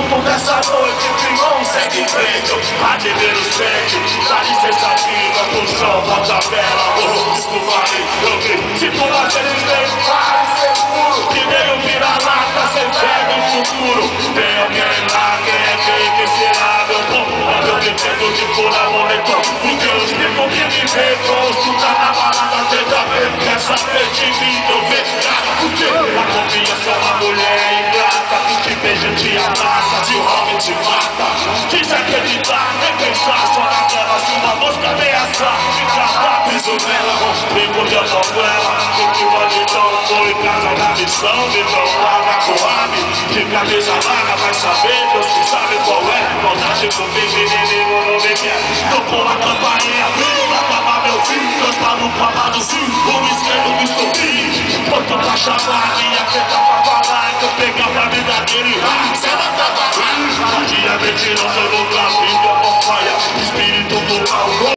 fruto dessa noite, filhão, segue em frente. A beber o sete, dá licença viva, pro chão, bota a vela. Desculpa aí, eu vi, se tu não ser bem, vai seguro. Que nem o vira-lata, sem fé no futuro. Tem alguém lá, quem é que será meu bom? Eu pretendo de furar moletom, porque os tempos que me veem, escuta na balada, tenta ver, quer saber de mim, eu vejo nada. Porque a confiança é uma mulher ingrata, que te beija, te abraça, se o homem te mata. Desacreditar, nem pensar, só na tela, se uma mosca ameaçar, fica lá, piso nela, vem porque eu toco ela. O que pode então foi casa da missão, então lá na Coab, de cabeça larga, vai saber, Deus que sabe qual é. Vontade comigo, inimigo não me quer. Tocou a campainha, pra acabar meu fim, dois malucos amados, o esquerdo me sorri. Botou pra chamar, minha teta pra falar, que eu pegava a vida dele, cê não tava lá. Dia mentiroso, eu nunca